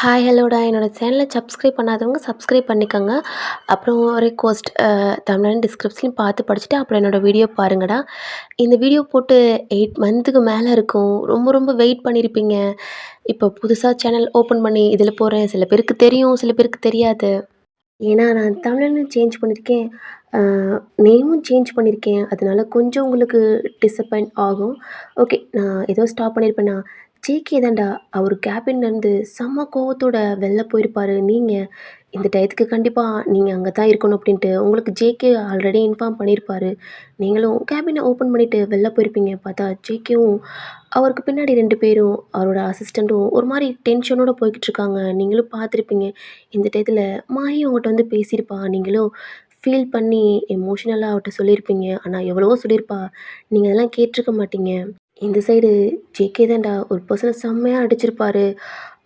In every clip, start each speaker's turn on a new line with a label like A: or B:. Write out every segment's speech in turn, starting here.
A: Hi ஹலோடா என்னோட சேனலை subscribe பண்ணாதவங்க சப்ஸ்கிரைப் பண்ணிக்கோங்க. அப்புறம் ரிக்வஸ்ட் தமிழ்னு டிஸ்கிரிப்ஷன்லையும் பார்த்து படிச்சுட்டு அப்புறம் என்னோடய வீடியோ பாருங்கடா. இந்த வீடியோ போட்டு 8 மந்த்துக்கு மேலே இருக்கும். ரொம்ப ரொம்ப வெயிட் பண்ணியிருப்பீங்க. இப்போ புதுசாக சேனல் ஓப்பன் பண்ணி இதில் போகிறேன். சில பேருக்கு தெரியும், சில பேருக்கு தெரியாது. ஏன்னா நான் தமிழ்னு சேஞ்ச் பண்ணியிருக்கேன். நேமும் சேஞ்ச் பண்ணியிருக்கேன். அதனால கொஞ்சம் உங்களுக்கு டிசப்பாயிண்ட் ஆகும். ஓகே, நான் ஏதோ ஸ்டாப் பண்ணியிருப்பேனா? ஜேகே தான்டா. அவர் கேபின்லேருந்து செம்ம கோவத்தோட வெளில போயிருப்பாரு. நீங்கள் இந்த டயத்துக்கு கண்டிப்பா நீங்க அங்க தான் இருக்கணும் அப்படின்ட்டு உங்களுக்கு ஜேகே ஆல்ரெடி இன்ஃபார்ம் பண்ணியிருப்பாரு. நீங்களும் கேபின ஓப்பன் பண்ணிட்டு வெளில போயிருப்பீங்க. பார்த்தா ஜேகேவும் அவருக்கு பின்னாடி 2 பேரும் அவரோட அசிஸ்டண்ட்டும் ஒரு மாரி டென்ஷனோட போய்க்கிட்டுருக்காங்க. நீங்களும் பார்த்துருப்பீங்க. இந்த டயத்துல மாஹி உங்கள்ட்ட வந்து பேசியிருப்பா. நீங்களும் ஃபீல் பண்ணி எமோஷனலா அவட்ட சொல்லியிருப்பீங்க. ஆனா எவ்வளவோ சொல்லியிருப்பா. நீங்க அதெல்லாம் கேட்டுருக்க மாட்டீங்க. இந்த சைடு ஜேகே தான்டா ஒரு பர்சன செம்மையா அடிச்சிருப்பாரு.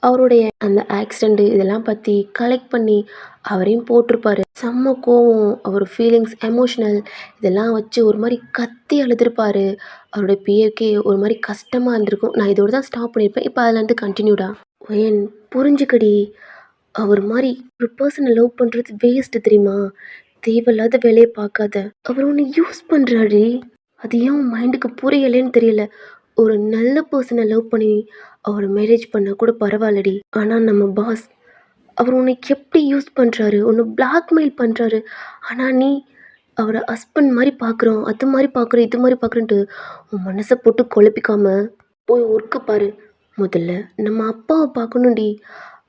A: அவருடைய அந்த ஆக்சிடென்ட் இதெல்லாம் பத்தி கலெக்ட் பண்ணி அவரையும் போட்டிருப்பாரு. செம்ம கோவம், அவர் ஃபீலிங்ஸ், எமோஷனல் இதெல்லாம் வச்சு ஒரு மாரி கத்தி அழுதுருப்பாரு. அவரோட பிஏக்கே ஒரு மாரி கஷ்டமா இருந்திருக்கும். நான் இதோட தான் ஸ்டாப் பண்ணியிருப்பேன். இப்போ அதுலேருந்து கன்டினியூடா. ஒயன் புரிஞ்சுக்கடி. அவர் மாரி ஒரு பர்சன லவ் பண்றது வேஸ்ட் தெரியுமா? தேவையில்லாத வேலைய பார்க்காத. அவர் உன்ன யூஸ் பண்றாருடி. அது ஏன் உன் மைண்டுக்கு புரியலேன்னு தெரியல. ஒரு நல்ல பர்சன லவ் பண்ணி அவர மேரேஜ் பண்ணா கூட பரவாயில்லடி. ஆனா நம்ம பாஸ் அவர் உன்னை எப்படி யூஸ் பண்றாரு? உன்ன பிளாக்மெயில் பண்றாரு. ஆனா நீ அவர ஹஸ்பண்ட் மாரி பார்க்குறோம், அது மாரி பார்க்குறோம், இது மாரி பார்க்குறேன்ட்டு உன் மனச போட்டு குழப்பிக்காம போய் ஒர்க்க பாரு. முதல்ல நம்ம அப்பாவ பார்க்கணும்டி.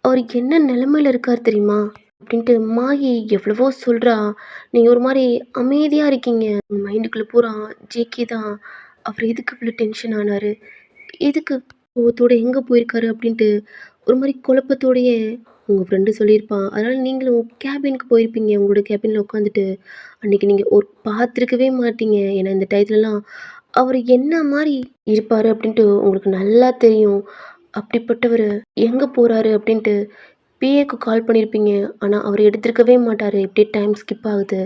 A: அவர் என்ன நிலைமையில இருக்காரு தெரியுமா? அப்படின்ட்டு மாயி எவ்வளவோ சொல்றா. நீங்க ஒரு மாரி அமைதியா இருக்கீங்க. உங்க மைண்டுக்குள்ள பூரா ஜேகே தான். அவர் எதுக்கு இவ்வளோ டென்ஷன் ஆனாரு? எதுக்கு கோவத்தோட எங்க போயிருக்காரு? அப்படின்ட்டு ஒரு மாரி குழப்பத்தோடயே உங்க ஃப்ரெண்டு சொல்லியிருப்பான். அதனால நீங்களும் கேபினுக்கு போயிருப்பீங்க. உங்களோட கேபின்ல உட்காந்துட்டு. அன்னைக்கு நீங்க ஒரு பார்த்துருக்கவே மாட்டீங்க. ஏன்னா இந்த டயத்துலலாம் அவரு என்ன மாரி இருப்பாரு அப்படின்ட்டு உங்களுக்கு நல்லா தெரியும். அப்படிப்பட்டவரு எங்க போறாரு அப்படின்ட்டு பிஏக்கு கால் பண்ணியிருப்பீங்க. ஆனா, அவரு எடுத்திருக்கவே மாட்டாரு. இப்படியே டைம் ஸ்கிப் ஆகுது.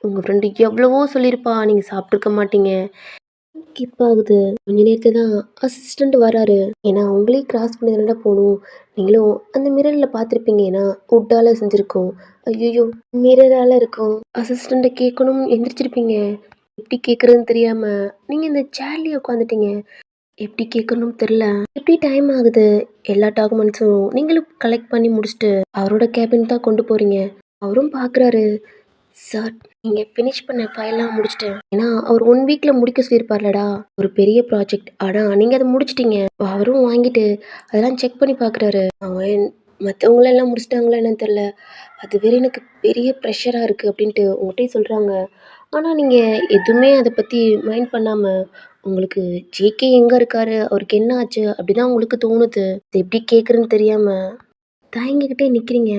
A: உங்க ஃப்ரெண்டு எவ்வளவோ சொல்லியிருப்பா. நீங்க சாப்பிட்டுருக்க மாட்டீங்க. ஸ்கிப் ஆகுது. கொஞ்ச நேரத்துல தான் அசிஸ்டண்ட் வராரு. ஏன்னா, உங்களையும் கிராஸ் பண்ணி தானடா போணும். நீங்களும் அந்த மிரர்ல பார்த்துருப்பீங்க. ஏன்னா, வுட்டால செஞ்சிருக்கும். ஐய்யய்யோ! மிரரால இருக்கும். அசிஸ்டண்ட்ட கேட்கணும்னு எந்திரிச்சிருப்பீங்க. எப்படி கேட்குறதுன்னு தெரியாம, நீங்க இந்த சேர்லயே உட்காந்துட்டீங்க. எப்படி கேட்கணும்னு தெரில. எப்படி டைம் ஆகுது. எல்லா டாக்குமெண்ட்ஸும் நீங்களும் கலெக்ட் பண்ணி முடிச்சுட்டு, அவரோட கேபின் தான் கொண்டு போறீங்க. அவரும் பார்க்குறாரு. சார், நீங்க ஃபினிஷ் பண்ண ஃபைல்லாம் முடிச்சுட்டேன். ஏன்னா, அவர் 1 வீக்ல முடிக்க சொல்லியிருப்பார்லடா. ஒரு பெரிய ப்ராஜெக்ட். ஆனா, நீங்க அத முடிச்சுட்டீங்க. அவரும் வாங்கிட்டு அதெல்லாம் செக் பண்ணி பார்க்குறாரு. அவன் மத்தவங்களெல்லாம் முடிச்சுட்டாங்களா என்னன்னு தெரில. அது வேற எனக்கு பெரிய ப்ரெஷரா இருக்கு அப்படின்ட்டு உங்கள்ட்டயும் சொல்றாங்க. ஆனா, நீங்க எதுவுமே அத பத்தி மைண்ட் பண்ணாம, உங்களுக்கு ஜேகே எங்க இருக்காரு? அவருக்கு என்ன ஆச்சு? அப்படிதான் உங்களுக்கு தோணுது. அது எப்படி கேட்குறதுன்னு தெரியாம தயங்கிக்கிட்டே நிக்கிறீங்க.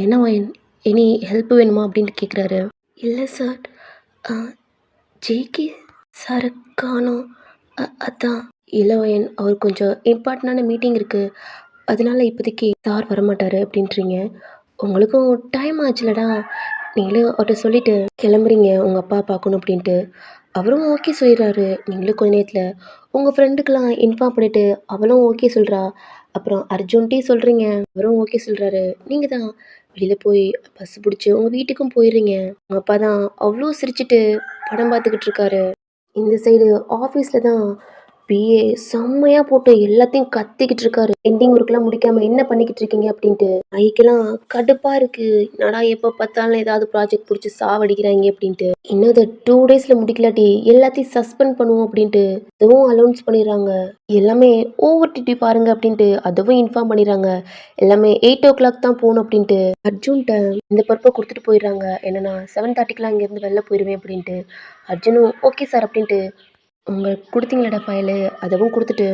A: என்ன ஒயன்? எனி ஹெல்ப் வேணுமா? அப்படின்ட்டு கேட்குறாரு. இல்ல சார். அ ஜேகே சார காணோம். அதான். இல்ல ஒயன், அவர் கொஞ்சம் இம்பார்ட்டன்டான மீட்டிங் இருக்கு. அதனால இப்போதைக்கு சார் வரமாட்டாரு அப்படின்றீங்க. உங்களுக்கும் டைம் ஆச்சுல்லடா. நீங்களும் அவர்ட்ட சொல்லிட்டு கிளம்புறீங்க உங்க அப்பா பார்க்கணும் அப்படின்ட்டு. அவரும் ஓகே சொல்லிடுறாரு. நீங்களும் கொஞ்ச நேரத்துல உங்க ஃப்ரெண்டுக்கெல்லாம் இன்ஃபார்ம் பண்ணிட்டு அவளும் ஓகே சொல்றா. அப்புறம் அர்ஜுன்ட்டயும் சொல்றீங்க. அவரும் ஓகே சொல்றாரு. நீங்க தான் வெளியில போய் பஸ் புடிச்சு உங்க வீட்டுக்கும் போயிடுறீங்க. உங்க அப்பா தான் அவ்ளோ சிரிச்சுட்டு படம் பார்த்துக்கிட்டு இருக்காரு. இந்த சைடு ஆஃபீஸ்ல தான் பிஏ செம்மையா போட்டு எல்லாத்தையும் கத்திக்கிட்டு இருக்காரு. பெண்டிங் ஒர்க்லாம் முடிக்காம என்ன பண்ணிக்கிட்டு இருக்கீங்க அப்படின்ட்டு. ஐக்கெல்லாம் கடுப்பா இருக்கு. என்னடா எப்போ பார்த்தாலும் ஏதாவது ப்ராஜெக்ட் பிடிச்சி சாவடிக்கிறாங்க அப்படின்ட்டு. இன்னும் இதை 2 டேஸ்ல முடிக்கலாட்டி எல்லாத்தையும் சஸ்பெண்ட் பண்ணுவோம் அப்படின்ட்டு அதுவும் அலௌன்ஸ் பண்ணிடுறாங்க. எல்லாமே ஓவர் டியூட்டி பாருங்க அப்படின்ட்டு அதுவும் இன்ஃபார்ம் பண்ணிடுறாங்க. எல்லாமே 8 o'clock தான் போகணும் அப்படின்ட்டு அர்ஜுன்ட்ட இந்த பொறுப்பை கொடுத்துட்டு போயிடுறாங்க. என்னன்னா 7:30க்குலாம் இங்கேருந்து வெளில போயிடுவேன் அப்படின்ட்டு. அர்ஜுனும் ஓகே சார் அப்படின்ட்டு உங்களுக்கு கொடுத்தீங்களடா ஃபைலு அதவும் கொடுத்துட்டு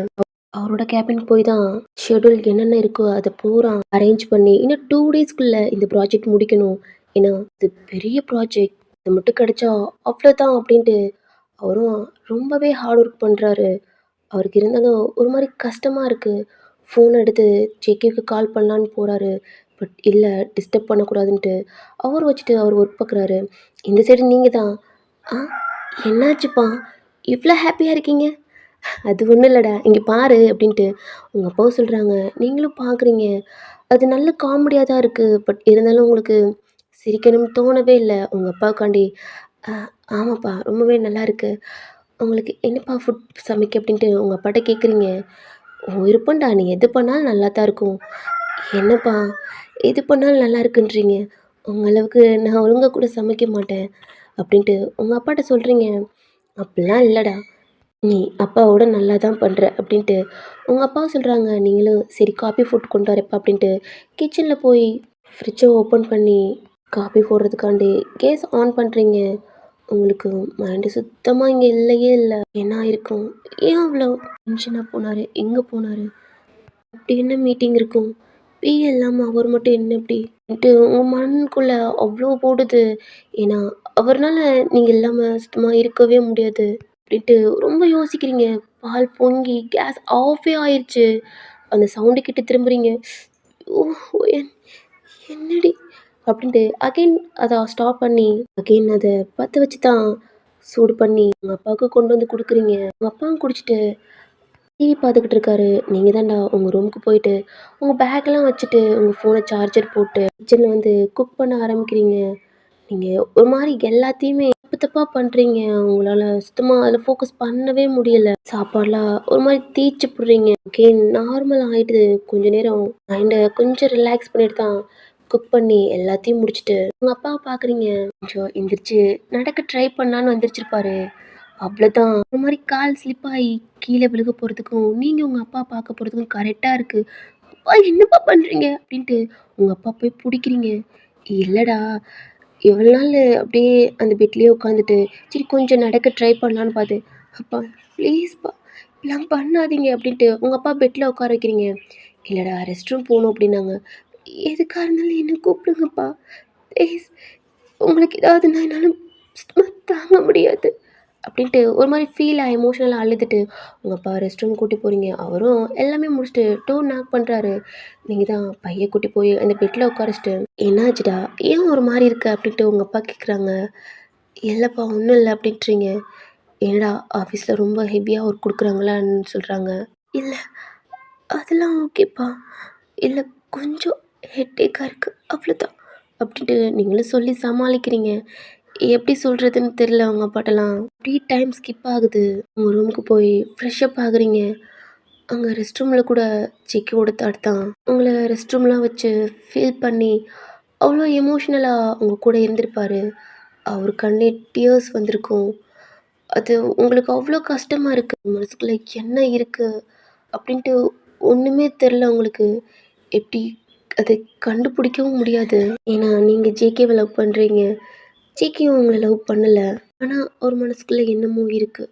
A: அவரோட கேபின் போய் தான் ஷெட்யூல் என்னென்ன இருக்கோ அதை பூரா அரேஞ்ச் பண்ணி இன்னும் 2 டேஸ்க்குள்ள இந்த ப்ராஜெக்ட் முடிக்கணும். ஏன்னா இது பெரிய ப்ராஜெக்ட். இது மட்டும் கிடைச்சா அவ்வளோதான் அப்படின்ட்டு அவரும் ரொம்பவே ஹார்ட் ஒர்க் பண்ணுறாரு. அவருக்கு இருந்தாலும் ஒரு மாதிரி கஷ்டமாக இருக்குது. ஃபோன் எடுத்து ஜேகேவுக்கு கால் பண்ணலான்னு போகிறாரு. பட் இல்லை, டிஸ்டர்ப் பண்ணக்கூடாதுன்ட்டு அவர் வச்சுட்டு அவர் ஒர்க் பார்க்குறாரு. இந்த சைடு நீங்கள் தான் ஆ என்னாச்சுப்பா இவ்வளோ ஹாப்பியாக இருக்கீங்க? அது ஒன்றும் இல்லைடா, இங்கே பாரு அப்படின்ட்டு உங்கள் அப்பாவும் சொல்கிறாங்க. நீங்களும் பார்க்குறீங்க. அது நல்ல காமெடியா தான் இருக்கு. பட் இருந்தாலும் உங்களுக்கு சிரிக்கணும்னு தோணவே இல்ல. உங்க அப்பாவுக்காண்டி, "அ ஆமாப்பா, ரொம்பவே நல்லாயிருக்கு. உங்களுக்கு என்னப்பா ஃபுட் சமைக்க?" அப்படின்ட்டு உங்க அப்பாட்ட கேட்குறீங்க. "உன் விருப்பம்டா. நீ எது பண்ணாலும் நல்லா தான் இருக்கும்." "என்னப்பா எது பண்ணாலும் நல்லா இருக்குன்றீங்க? உங்க அளவுக்கு நான் ஒழுங்கா கூட சமைக்க மாட்டேன்." அப்படின்ட்டு உங்க அப்பாட்ட சொல்றீங்க. "அப்படிலாம் இல்லடா. நீ அப்பாவோட நல்லா தான் பண்ற." அப்படின்ட்டு உங்க அப்பாவும் சொல்றாங்க. நீங்களும் சரி காப்பி போட்டு கொண்டு வரேன்ப்பா அப்படின்ட்டு கிச்சன்ல போய் ஃப்ரிட்ஜை ஓப்பன் பண்ணி காப்பி போடுறதுக்காண்டி கேஸ் ஆன் பண்ணுறீங்க. உங்களுக்கு மைண்டு சுத்தமாக இங்கே இல்லையே இல்லை. என்ன ஆயிருக்கும்? ஏன் அவ்வளோ டென்ஷனாக போனார்? எங்கே போனார்? அப்படி என்ன மீட்டிங் இருக்கும்? பிஏ இல்லாமல் அவர் மட்டும் என்ன இப்படின்ட்டு உங்கள் மனக்குள்ள அவ்வளோ போடுது. ஏன்னா அவர்னால நீங்கள் இல்லாமல் சுத்தமாக இருக்கவே முடியாது அப்படின்ட்டு ரொம்ப யோசிக்கிறீங்க. பால் பொங்கி கேஸ் ஆஃபே ஆயிருச்சு. அந்த சவுண்டு கிட்ட திரும்புறீங்க. ஓ! என் என்னடி அப்படின்ட்டு அகைன் அத ஸ்டாப் பண்ணி, அகைன் அத பத்த வச்சு தான் சூடு பண்ணி உங்க அப்பாவுக்கு கொண்டு வந்து குடுக்குறீங்க. உங்க அப்பாவும் குடிச்சுட்டு டிவி பார்த்துக்கிட்டு இருக்காரு. நீங்க தான்டா உங்க ரூமுக்கு போயிட்டு, உங்க பேக்லாம் வச்சுட்டு, உங்க ஃபோன சார்ஜர் போட்டு, கிச்சன்ல வந்து குக் பண்ண ஆரம்பிக்கிறீங்க. நீங்க ஒரு மாரி எல்லாத்தையுமே தப்பு தப்பா பண்றீங்க. உங்களால சுத்தமா அதில ஃபோக்கஸ் பண்ணவே முடியல. சாப்பாடுலாம் ஒரு மாரி தேய்ச்சு புடுறீங்க. ஓகே நார்மல் ஆயிடுது. கொஞ்ச நேரம் மைண்ட கொஞ்சம் ரிலாக்ஸ் பண்ணிட்டு தான் குக் பண்ணி எல்லாத்தையும் முடிச்சுட்டு, உங்க அப்பாவ பார்க்குறீங்க. கொஞ்சம் எந்திரிச்சு நடக்க ட்ரை பண்ணலான்னு எந்திரிச்சிருப்பாரு. அவ்வளோதான். ஒரு மாரி கால் ஸ்லிப் ஆயி கீழ விழுக போறதுக்கும், நீங்க உங்க அப்பா பார்க்க போறதுக்கும் கரெக்ட்டா இருக்கு. "அப்பா என்னப்பா பண்றீங்க?" அப்படின்ட்டு உங்க அப்பா போய் புடிக்கிறீங்க. இல்லடா, இவ்வளோ நாளு அப்படியே அந்த பெட்லயே உட்காந்துட்டு, சரி கொஞ்சம் நடக்க ட்ரை பண்ணலான்னு பார்த்தேன். "அப்பா ப்ளீஸ்ப்பா இப்படிலாம் பண்ணாதீங்க" அப்படின்ட்டு உங்க அப்பா பெட்ல உட்கார வைக்கிறீங்க. "இல்லடா ரெஸ்ட் ரூம் போணும்" அப்படின்னாங்க. "எதுக்கா இருந்தாலும் என்ன கூப்பிடுங்கப்பா. ப்ளீஸ். உங்களுக்கு ஏதாவதுன்னா என்னால சுத்தமா தாங்க முடியாது." அப்படின்ட்டு ஒரு மாரி எமோஷனலா அழுதுட்டு, உங்க அப்பா ரெஸ்ட் ரூம் கூட்டி போறீங்க. அவரும் எல்லாமே முடிச்சுட்டு டோர் நாக் பண்றாரு. நீங்க தான் பைய கூட்டி போய் அந்த பெட்ல உட்கார வச்சுட்டு, "என்னாச்சுடா? ஏன் ஒரு மாரி இருக்க?" அப்படின்ட்டு உங்க அப்பா கேட்குறாங்க. "இல்லப்பா ஒண்ணும் இல்ல" அப்படின்றீங்க. "என்னடா ஆஃபீஸ்ல ரொம்ப ஹெவியா ஒர்க் குடுக்குறாங்களான்னு" சொல்றாங்க. "இல்ல அதெல்லாம் ஓகேப்பா. இல்ல கொஞ்சம் ஹெட்டேக்கா இருக்கு. அவ்வளோதான்." அப்படின்ட்டு நீங்களும் சொல்லி சமாளிக்கிறீங்க. எப்படி சொல்றதுன்னு தெரியல உங்க அப்பாட்டலாம். அப்படியே டைம் ஸ்கிப் ஆகுது. உங்க ரூமுக்கு போய் ஃப்ரெஷ் அப் ஆகுறீங்க. அங்க ரெஸ்ட் ரூம்ல கூட சிக்கியோட தாட் தான். உங்கள ரெஸ்ட் ரூம்லாம் வச்சு ஃபீல் பண்ணி, அவ்வளோ எமோஷ்னலா உங்க கூட இருந்திருப்பாரு. அவர் கண்லே டியர்ஸ் வந்திருக்கும். அது உங்களுக்கு அவ்வளோ கஷ்டமா இருக்கு. மனசுக்குள்ள என்ன இருக்கு? அப்படின்ட்டு ஒண்ணுமே தெரியல உங்களுக்கு. எப்படி அதை கண்டுபிடிக்கவும் முடியாது. ஏன்னா நீங்க ஜேகேவ லவ் பண்றீங்க. ஜேகேவும் உங்கள லவ் பண்ணல. ஆனா அவர் மனசுக்குள்ள என்னமோ இருக்கு.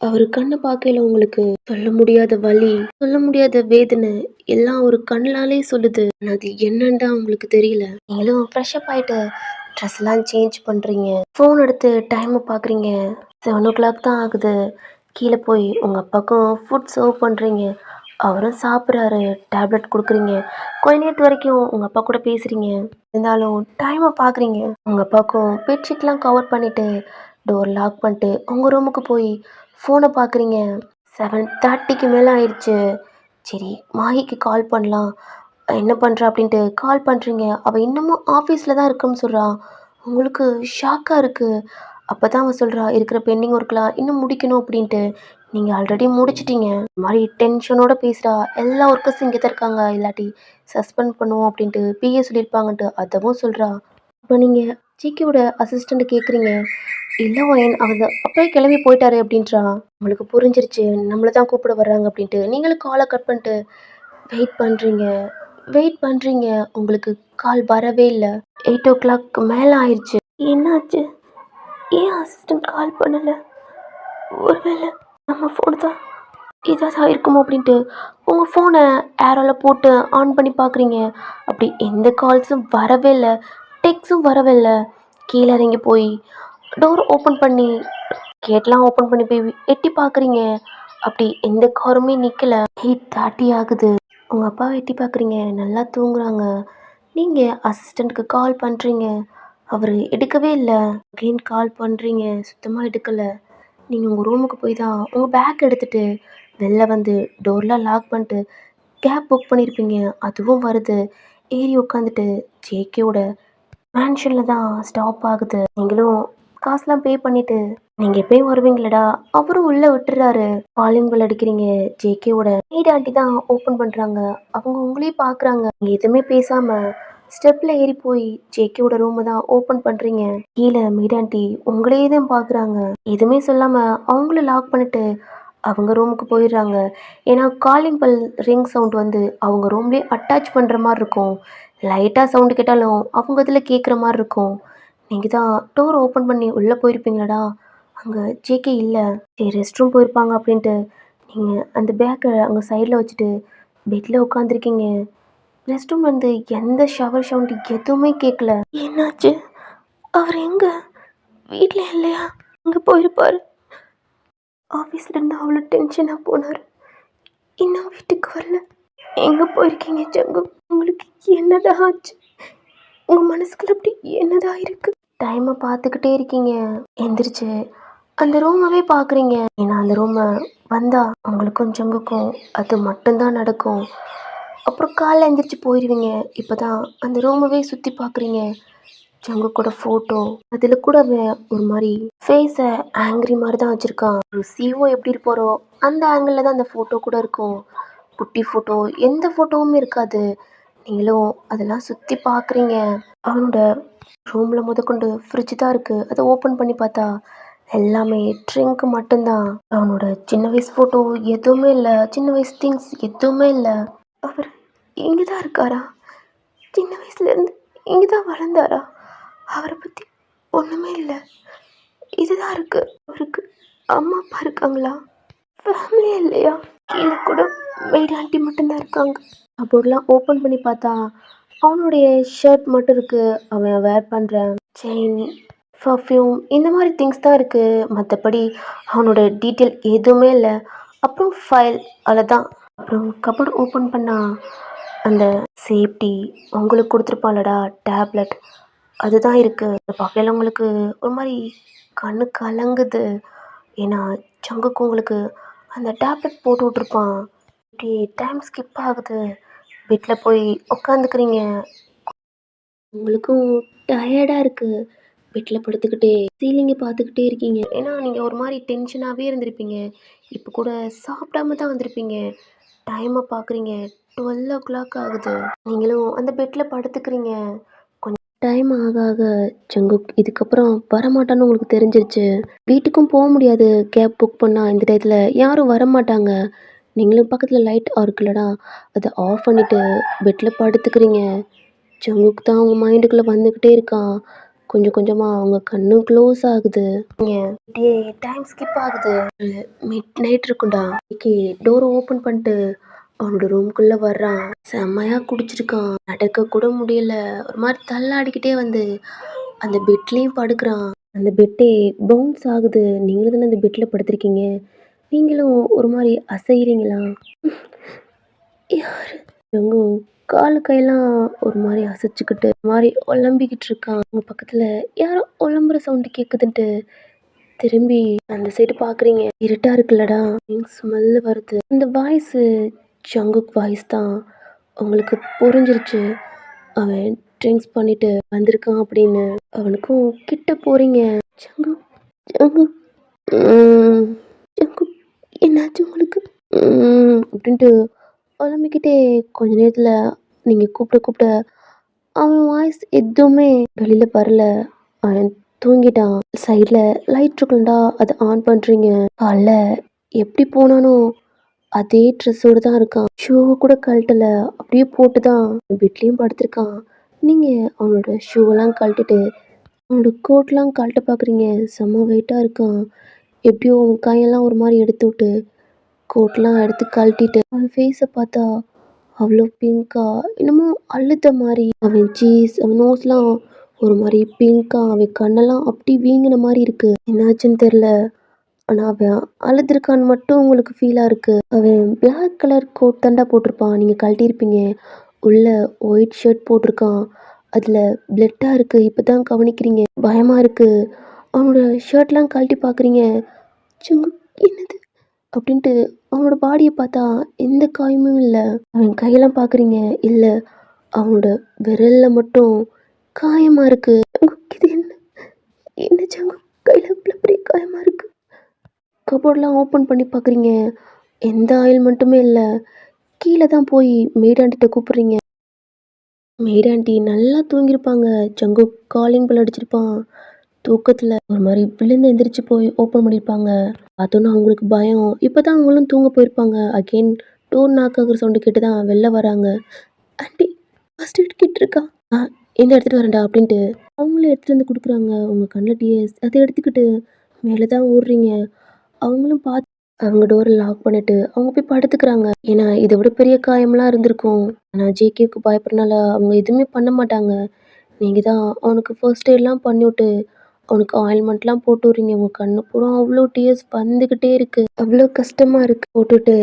A: அவரு கண்ண பார்க்கையில உங்களுக்கு சொல்ல முடியாத வலி, சொல்ல முடியாத வேதனை எல்லாம் ஒரு கண்ணாலே சொல்லுது. ஆனா அது என்னன்னு தான் உங்களுக்கு தெரியல. நீங்களும் ஃப்ரெஷ் அப் ஆயிட்டு ட்ரெஸ்லாம் சேஞ்ச் பண்றீங்க. ஃபோன் எடுத்து டைம பார்க்குறீங்க. 7:00 தான் ஆகுது. கீழ போய் உங்க அப்பாவுக்கும் ஃபுட் சர்வ் பண்றீங்க. அவரும் சாப்பிடுறாரு. டேப்லெட் குடுக்குறீங்க. கொஞ்ச நேரத்து வரைக்கும் உங்க அப்பா கூட பேசுறீங்க. இருந்தாலும் டைம பார்க்குறீங்க. உங்க அப்பாவுக்கும் பெட்ஷீட்லாம் கவர் பண்ணிட்டு, டோர் லாக் பண்ணிட்டு, உங்க ரூமுக்கு போய் ஃபோன பார்க்குறீங்க. 7:30க்கு மேல ஆயிருச்சு. சரி மாஹிக்கு கால் பண்ணலாம். என்ன பண்றா? அப்படின்ட்டு கால் பண்றீங்க. அவ இன்னமும் ஆஃபீஸ்ல தான் இருக்கேன்னு சொல்றா. உங்களுக்கு ஷாக்கா இருக்கு. அப்பதான் அவ சொல்றா, "இருக்கிற பெண்டிங் ஒர்க்லாம் இன்னும் முடிக்கணும்" அப்படின்ட்டு. நீங்க ஆல்ரெடி முடிச்சுட்டீங்க. இந்த மாரி டென்ஷனோட பேசுறா. எல்லா ஒர்க்கர்ஸும் இங்க தான் இருக்காங்க. இல்லாட்டி சஸ்பெண்ட் பண்ணுவோம் அப்படின்ட்டு பிஏ சொல்லியிருப்பாங்கன்ட்டு அதவும் சொல்றா. அப்ப நீங்க ஜிகேவோட அசிஸ்டண்ட்ட கேட்குறீங்க. "இல்ல ஒயன் அவரு அப்பவே கிளம்பி போயிட்டாரு" அப்படின்றா. உங்களுக்கு புரிஞ்சிருச்சு. நம்மள தான் கூப்பிட வர்றாங்க அப்படின்ட்டு. நீங்களும் கால கட் பண்ணிட்டு வெயிட் பண்றீங்க. வெயிட் பண்றீங்க. உங்களுக்கு கால் வரவே இல்ல. 8:00 மேல ஆயிருச்சு. என்னாச்சு? ஏன் அசிஸ்டன்ட் கால் பண்ணல? ஒருவேள நம்ம ஃபோன் தான் ஏதாவது ஆயிருக்குமோ அப்படின்ட்டு உங்க ஃபோன ஏரோல போட்டு ஆன் பண்ணி பார்க்குறீங்க. அப்படி எந்த கால்ஸும் வரவே இல்ல. டெக்ஸ்ட்டும் வரவே இல்ல. கீழ இறங்கி போய் டோர் ஓப்பன் பண்ணி கேட்லாம் ஓப்பன் பண்ணி போய் எட்டி பார்க்குறீங்க. அப்படி எந்த காருமே நிக்கல. 8:30 ஆகுது. உங்க அப்பாவ எட்டி பார்க்குறீங்க. நல்லா தூங்குறாங்க. நீங்க அசிஸ்டண்ட்க்கு கால் பண்றீங்க. அவரு எடுக்கவே இல்ல. அகைன் கால் பண்றீங்க. சுத்தமா எடுக்கல. நீங்க உங்க ரூமுக்கு போய் தான் உங்க பேக் எடுத்துட்டு வெளில வந்து டோர்லாம் லாக் பண்ணிட்டு கேப் புக் பண்ணியிருப்பீங்க. அதுவும் வருது. ஏறி உட்காந்துட்டு ஜேகேவோட மேன்ஷன்ல தான் ஸ்டாப் ஆகுது. நீங்களும் காசுலாம் பே பண்ணிட்டு, "நீங்க எப்பயும் வருவீங்களடா." அவரும் உள்ள விட்டுர்றாரு. காலிங் பெல் அடிக்கிறீங்க. ஜேகேவோட மெய்ட் ஆன்ட்டி தான் ஓப்பன் பண்றாங்க. அவங்க உங்களையும் பார்க்குறாங்க. நீங்க எதுவுமே பேசாம ஸ்டெப்ல ஏறி போய் ஜேகேவோட ரூம தான் ஓப்பன் பண்றீங்க. கீழ மெய்ட் ஆன்ட்டி உங்களையே தான் பார்க்குறாங்க. எதுவுமே சொல்லாம அவங்களும் லாக் பண்ணிட்டு அவங்க ரூமுக்கு போயிடுறாங்க. ஏன்னா காலிங் பெல் ரிங் சவுண்ட் வந்து அவங்க ரூம்லேயே அட்டாச் பண்ணுற மாதிரி இருக்கும். லைட்டாக சவுண்டு கேட்டாலும் அவங்க இதில் கேட்குற மாதிரி இருக்கும். நீங்கள் தான் டோர் ஓப்பன் பண்ணி உள்ளே போயிருப்பீங்களாடா, அங்கே ஜேகே இல்லை. சரி ரெஸ்ட் ரூம் போயிருப்பாங்க அப்படின்ட்டு நீங்கள் அந்த பேக்கை அங்கே சைடில் வச்சுட்டு பெட்டில் உட்காந்துருக்கீங்க. ரெஸ்ட் ரூம் வந்து எந்த ஷவர் சவுண்டு எதுவுமே கேட்கல. என்னாச்சு? அவர் எங்க? வீட்டில் இல்லையா? அங்கே போயிருப்பாரு. ஆஃபீஸ்லேருந்து அவ்வளோ டென்ஷனாக போனார். இன்னும் வீட்டுக்கு வரல. எங்கே போயிருக்கீங்க ஜங்கு? உங்களுக்கு என்னதான் ஆச்சு? உங்கள் மனசுக்குள்ள அப்படி என்னதான் இருக்கு? டைமை பார்த்துக்கிட்டே இருக்கீங்க. எந்திரிச்சு அந்த ரூமவே பார்க்குறீங்க. ஏன்னா அந்த ரூமை வந்தால் உங்களுக்கும் ஜங்குக்கும் அது மட்டும்தான் நடக்கும். அப்புறம் காலைல எந்திரிச்சு போயிடுவீங்க. இப்போ தான் அந்த ரூமவே சுற்றி பார்க்குறீங்க. ஜங்குக்கோட ஃபோட்டோ அதில் கூட அவன் ஒரு மாதிரி ஃபேஸை ஆங்க்ரி மாதிரி தான் வச்சுருக்கான். ஒரு சிஓ எப்படி இருப்பாரோ அந்த ஆங்கிளில் தான் அந்த ஃபோட்டோ கூட இருக்கும். குட்டி ஃபோட்டோ எந்த ஃபோட்டோவுமே இருக்காது. நீங்களும் அதெல்லாம் சுற்றி பார்க்குறீங்க. அவனோட ரூமில் முதற்கொண்டு ஃப்ரிட்ஜ் தான் இருக்குது. அதை ஓப்பன் பண்ணி பார்த்தா எல்லாமே ட்ரிங்க் மட்டும்தான். அவனோட சின்ன வயசு ஃபோட்டோ எதுவுமே இல்லை. சின்ன வயசு திங்ஸ் எதுவுமே இல்லை. அவர் இங்கே தான் இருக்காரா? சின்ன வயசுலேருந்து இங்கே தான் வளர்ந்தாரா? அவரை பற்றி ஒன்றுமே இல்லை. இதுதான் இருக்குது. அவருக்கு அம்மா அப்பா இருக்காங்களா? ஃபேமிலியே இல்லையா? கீழே கூட மெய்ட் ஆண்டி மட்டும்தான் இருக்காங்க. கபோர்ட்லாம் ஓப்பன் பண்ணி பார்த்தா அவனுடைய ஷர்ட் மட்டும் இருக்குது. அவன் வேர் பண்ணுற செயின், பர்ஃப்யூம் இந்த மாதிரி திங்ஸ் தான் இருக்குது. மற்றபடி அவனோட டீட்டெயில் எதுவுமே இல்லை. அப்புறம் ஃபைல் அவ்வளோதான். அப்புறம் கபோர்டு ஓப்பன் பண்ணால் அந்த சேஃப்டி உங்களுக்கு கொடுத்துருப்பாளடா டேப்லெட் அதுதான் இருக்குது. அதை பார்க்கையில உங்களுக்கு ஒரு மாதிரி கண்ணு கலங்குது. ஏன்னா சங்குக்கு உங்களுக்கு அந்த டேப்லெட் போட்டு விட்ருப்பான். இப்படி டைம் ஸ்கிப் ஆகுது. பெட்டில் போய் உட்காந்துக்கிறீங்க. உங்களுக்கும் டயர்டாக இருக்குது. பெட்டில் படுத்துக்கிட்டே சீலிங்கை பார்த்துக்கிட்டே இருக்கீங்க. ஏன்னா நீங்கள் ஒரு மாதிரி டென்ஷனாகவே இருந்திருப்பீங்க. இப்போ கூட சாப்பிடாம தான் வந்திருப்பீங்க. டைமை பார்க்குறீங்க. 12 ஆகுது. நீங்களும் அந்த பெட்டில் படுத்துக்கிறீங்க. கொஞ்சம் டைம் ஆக ஆக ஜங்குக் இதுக்கப்புறம் வரமாட்டான்னு உங்களுக்கு தெரிஞ்சிருச்சு. வீட்டுக்கும் போக முடியாது. கேப் புக் பண்ணால் இந்த டயத்தில் யாரும் வரமாட்டாங்க. நீங்களும் பக்கத்தில் லைட் இருக்குல்லடா, அதை ஆஃப் பண்ணிவிட்டு பெட்டில் படுத்துக்கிறீங்க. ஜங்குக் தான் அவங்க மைண்டுக்குள்ளே வந்துக்கிட்டே இருக்கான். கொஞ்சம் கொஞ்சமாக அவங்க கண்ணும் க்ளோஸ் ஆகுது. அப்படியே டைம் ஸ்கிப் ஆகுது. மிட் நைட் இருக்கும்டா. இன்னைக்கு டோரை ஓப்பன் பண்ணிட்டு அவனோட ரூம்குள்ளே வர்றான். செம்மையாக குடிச்சிருக்கான். நடக்க கூட முடியல. ஒரு மாதிரி தள்ளாடிக்கிட்டே வந்து அந்த பெட்லேயும் படுக்கிறான். அந்த பெட்டே பவுன்ஸ் ஆகுது. நீங்களும் தானே அந்த பெட்டில் படுத்திருக்கீங்க. நீங்களும் ஒரு மாதிரி அசைகிறீங்களா? யாரு? ஜங்கு காலு கையெல்லாம் ஒரு மாதிரி அசைச்சிக்கிட்டு ஒரு மாதிரி ஒலம்பிக்கிட்டு இருக்கான். உங்க பக்கத்தில் யாரோ ஒலம்புற சவுண்டு கேட்குதுன்ட்டு திரும்பி அந்த சைடு பார்க்குறீங்க. இருட்டாக இருக்குல்லடா, ஸ்மெல்லு வருது. அந்த வாய்ஸு ஜங்குக் வாய்ஸ் தான். உங்களுக்கு புரிஞ்சிருச்சு அவன் ட்ரிங்க்ஸ் பண்ணிட்டு வந்திருக்கான் அப்படின்னு. அவனுக்கும் கிட்ட போகிறீங்க. ஜங்கு ஜங்கு ஜங்கு என்னாச்சு உங்களுக்கு அப்படின்ட்டு புலம்பிக்கிட்டே கொஞ்ச நேரத்தில் நீங்கள் கூப்பிட கூப்பிட அவன் வாய்ஸ் எதுவுமே வெளியில் வரல. அவன் தூங்கிட்டான். சைடில் லைட் இருக்குல்லடா, அதை ஆன் பண்ணுறீங்க. காலைல எப்படி போனானோ அதே ட்ரெஸ்ஸோடு தான் இருக்கான். ஷூவை கூட கழட்டலை. அப்படியே போட்டு தான் பெட்லேயும் படுத்திருக்கான். நீங்கள் அவனோட ஷூவெல்லாம் கழட்டிட்டு அவனோட கோட்லாம் கழட்ட பார்க்குறீங்க. செம்ம வெயிட்டாக இருக்கான். எப்படியோ அவன் கையெல்லாம் ஒரு மாதிரி எடுத்து விட்டு கோட்லாம் எடுத்து கழட்டிட்டு அவன் ஃபேஸை பார்த்தா அவ்வளோ பிங்கா என்னமோ அழுத மாதிரி. அவன் சீஸ் அவன் நோஸ்லாம் ஒரு மாதிரி பிங்கா. அவன் கண்ணெல்லாம் அப்படி வீங்கின மாதிரி இருக்கு. என்னாச்சுன்னு தெரில. ஆனால் அவன் அழுதுருக்கான்னு மட்டும் உங்களுக்கு ஃபீலாக இருக்கு. அவன் பிளாக் கலர் கோட் தாண்டா போட்டிருப்பான். நீங்கள் கழட்டியிருப்பீங்க. உள்ள ஒயிட் ஷர்ட் போட்டிருக்கான். அதில் பிளட்டாக இருக்குது. இப்போ தான் கவனிக்கிறீங்க. பயமாக இருக்குது. அவனோட ஷர்ட்லாம் கழட்டி பார்க்குறீங்க. சுங்கு என்னது அப்படின்ட்டு அவனோட பாடிய பார்த்தா எந்த காயமும் இல்ல. அவன் கையெல்லாம் பார்க்குறீங்க, இல்ல. அவனோட விரல்ல மட்டும் காயமா இருக்கு. இது என்ன? என்ன ஜங்கு? கையில இவ்ளோ பெரிய காயமா இருக்கு. கபோர்ட்லாம் ஓப்பன் பண்ணி பார்க்குறீங்க, எந்த ஆயில்மெண்ட்டுமே இல்ல. கீழ தான் போய் மெய்ட் ஆன்ட்டிட்ட கூப்பிடுறீங்க. மெய்ட் ஆன்ட்டி நல்லா தூங்கியிருப்பாங்க. ஜங்கு காலிங் பெல் அடிச்சிருப்பான். தூக்கத்துல ஒரு மாரி விழுந்து எந்திரிச்சு போய் ஓப்பன் பண்ணியிருப்பாங்க. பார்த்தோன்னே அவங்களுக்கு பயம். இப்பதான் அவங்களும் தூங்க போயிருப்பாங்க. அகைன் டோர் நாக் ஆகுற சவுண்ட் கேட்டு தான் வெளில வராங்க. ஆன்ட்டி ஃபர்ஸ்ட் எய்ட் கிட் இருக்கா? ஆ இந்த எடுத்துட்டு வரேன்டா அப்படின்ட்டு அவங்களும் எடுத்துட்டு வந்து குடுக்குறாங்க. உங்க கண்ணுல டியர்ஸ். அத எடுத்துக்கிட்டு மேல தான் ஓடுறீங்க. அவங்களும் பார்த்து அவங்க டோர லாக் பண்ணிட்டு அவங்க போய் படுத்துக்கிறாங்க. ஏன்னா இத விட பெரிய காயம்லாம் இருந்திருக்கும். ஆனா ஜேகேவுக்கு பயப்படுறனால அவங்க எதுவுமே பண்ண மாட்டாங்க. நீங்க தான் அவனுக்கு ஃபர்ஸ்ட் எய்ட்லாம் பண்ணிவிட்டு, அவனுக்கு ஆயில்மெண்ட்லாம் போட்டு விட்றீங்க. உங்க கண்ணு பூரா அவ்ளோ டியர்ஸ் வந்துகிட்டே இருக்கு. அவ்ளோ கஷ்டமா இருக்கு. போட்டுட்டு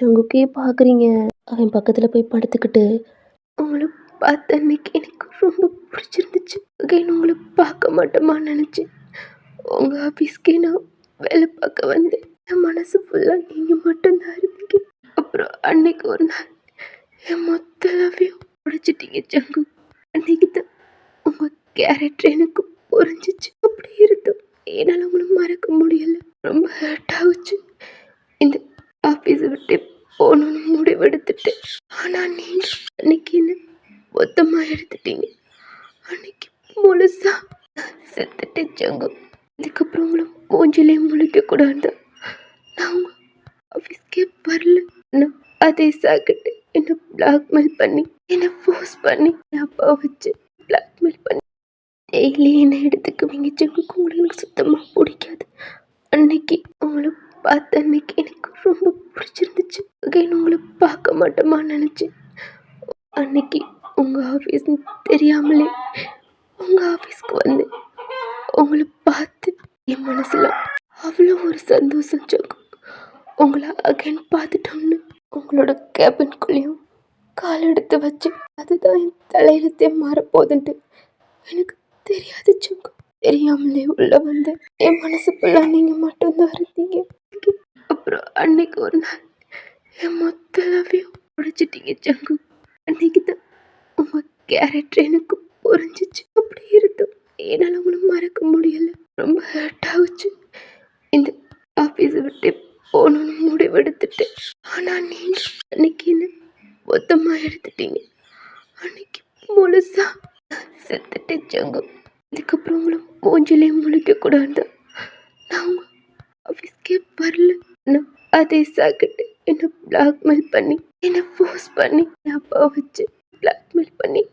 A: ஜங்குக்கே பார்க்குறீங்க. அவன் பக்கத்துல போய் படுத்துக்கிட்டு, உங்கள பார்த்த அன்னைக்கு எனக்கு ரொம்ப பிடிச்சிருந்துச்சு. அகைன் உங்கள பார்க்க மாட்டோமான்னு நினச்சேன். உங்க ஆஃபீஸ்க்கே நான் வேலை பார்க்க வந்தேன். என் மனசு ஃபுல்லா நீங்க மட்டும்தான் இருந்தீங்க. அப்புறம் அன்னைக்கு ஒரு நாள் என் மொத்த லவ்வையும் உடைச்சிட்டீங்க ஜங்கு. அன்னைக்கு தான் உங்க கேரக்டர் எனக்கு புரிஞ்சிச்சு. அப்படி இருந்தும் என்னால் உங்களை மறக்க முடியல. ரொம்ப ஹர்ட் ஆகுச்சு. இந்த ஆஃபீஸை விட்டு போகணும்னு முடிவெடுத்துட்டேன். ஆனால் நீங்க அன்னைக்கு என்ன மொத்தமாக எடுத்துட்டீங்க. அன்னைக்கு முழுசா செத்துட்டேன் ஜங்கு. இதுக்கப்புறம் உங்களை மூஞ்சிலே முழிக்க கூடாது. நான் உங்க ஆஃபீஸ்க்கே வரல. நான் அதே சாக்கிட்டு என்னை பிளாக்மெயில் பண்ணி, என்னை ஃபோர்ஸ் பண்ணி, என் அப்பா வச்சு பிளாக்மெயில் பண்ணி டெய்லி என்னை எடுத்துக்குவீங்க ஜங்கு. உங்களை எனக்கு சுத்தமாக பிடிக்காது. அன்னைக்கு உங்களை பார்த்த அன்னைக்கு எனக்கு ரொம்ப பிடிச்சிருந்துச்சு. அகைன் உங்களை பார்க்க மாட்டோமான்னு நினச்சேன். அன்னைக்கு உங்கள் ஆஃபீஸ் தெரியாமலே உங்கள் ஆஃபீஸ்க்கு வந்து உங்களை பார்த்து என் மனசுல அவ்வளோ ஒரு சந்தோஷம் ஜங்கு. உங்களை அகைன் பார்த்துட்டோம்னு உங்களோட கேபின்குள்ளேயும் கால் எடுத்து வச்சு அதுதான் என் தலையெழுத்தே மாறப்போகுதுன்ட்டு எனக்கு தெரியாது ஜங்கு. தெரியாமலே உள்ள வந்து என் மனசு ஃபுல்லாக நீங்கள் மட்டும்தான் இருந்தீங்க. அப்புறம் அன்னைக்கு ஒரு நாள் என் மொத்த லவ்வையும் உடைச்சிட்டீங்க ஜங்கு. அன்னைக்கு தான் உங்க கேரக்டர் எனக்கு புரிஞ்சிச்சு. அப்படி இருந்தும் என்னால் உங்களை மறக்க முடியல. ரொம்ப ஹர்ட் ஆகுச்சு. இந்த ஆஃபீஸை விட்டு போகணும்னு முடிவெடுத்துட்டேன். ஆனால் நீங்கள் அன்னைக்கு என்ன மொத்தமாக எடுத்துட்டீங்க. அன்னைக்கு முழுசா செத்துட்டேன் ஜங்கு. இதுக்கப்புறம் உங்களை மூஞ்சிலே முழிக்க கூடாது. நான் உங்க ஆஃபீஸ்க்கே வரல. நான் அதே சாக்கிட்டு என்னை பிளாக்மெயில் பண்ணி, என்னை ஃபோர்ஸ் பண்ணி, என் அப்பா வச்சு பிளாக்மெயில் பண்ணி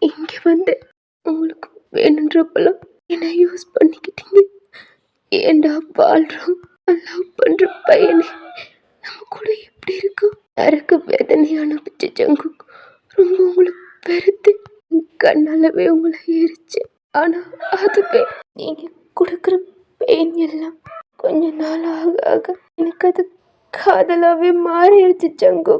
A: இங்கே வந்து உங்களுக்கு வேணுன்றப்பெல்லாம் என்னை யூஸ் பண்ணிக்கிட்டீங்க. ஏண்டா வாழ்றோம்? லவ் பண்ணுற பையனே நம்ம கூட எப்படி இருக்கும்? நரக்க வேதனை அனுப்பிச்சு ஜங்கு. ரொம்ப உங்களை வெறுத்து கண்ணாலவே உங்களை எரிச்சு. ஆனால் அதுவே நீங்கள் கொடுக்குற பெயின் எல்லாம் கொஞ்ச நாள் ஆக ஆக எனக்கு அது காதலாகவே மாறிடுச்சு ஜங்கு.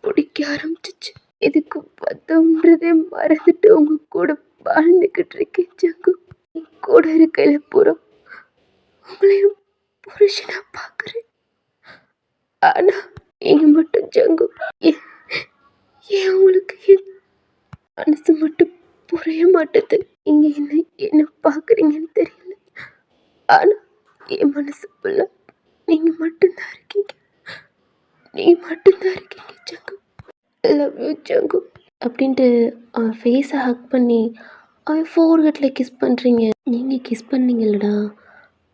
A: பிடிக்க ஆரம்பிச்சிச்சு. இதுக்கு பத்தோன்றதே மறந்துட்டு உங்க கூட வாழ்ந்துக்கிட்டு இருக்கேன் ஜங்கு. கூட இருக்கையில பூரா உங்களையும் புருஷனா பார்க்குறேன். ஆனா நீங்க மட்டும் ஜங்கு ஏன் உங்களுக்கு என் மனசு மட்டும் புரிய மாட்டுது. நீங்க என்ன பார்க்குறீங்கன்னு தெரியல. ஆனா என் மனசு ஃபுல்லா நீங்க மட்டும்தான் இருக்கீங்க. நீங்க மட்டும்தான் இருக்கீங்க ஜங்கு. லவ் யூ ஜங்கு அப்படின்ட்டு அவன் ஃபேஸை ஹக் பண்ணி அவன் ஃபோர்ஹெட்டில் கிஸ் பண்ணுறீங்க. நீங்கள் கிஸ் பண்ணீங்கல்லடா,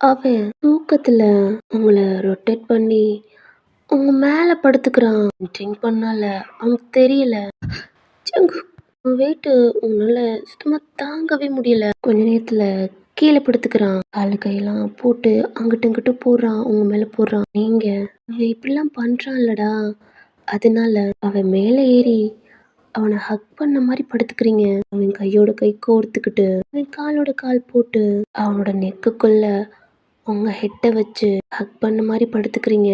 A: அவன் தூக்கத்தில் உங்களை ரொட்டேட் பண்ணி உங்க மேலே படுத்துக்கிறான். ட்ரிங்க் பண்ணால அவனுக்கு தெரியல. ஜங்கு அவன் வெயிட்டு உங்களால் சுத்தமாக தாங்கவே முடியல. கொஞ்ச நேரத்தில் கீழே படுத்துக்கிறான். காலு கையெல்லாம் போட்டு அங்கிட்டு இங்கிட்டு போடுறான். உங்க மேலே போடுறான். நீங்கள் அவன் இப்படிலாம் பண்ணுறான்லடா, அதனால அவன் மேலே ஏறி அவனை ஹக் பண்ண மாதிரி படுத்துக்கிறீங்க. அவன் கையோட கை கோர்த்துக்கிட்டு அவன் காலோட கால் போட்டு அவனோட நெக்குக்குள்ள உங்க ஹெட்டை வச்சு ஹக் பண்ண மாதிரி படுத்துக்கிறீங்க.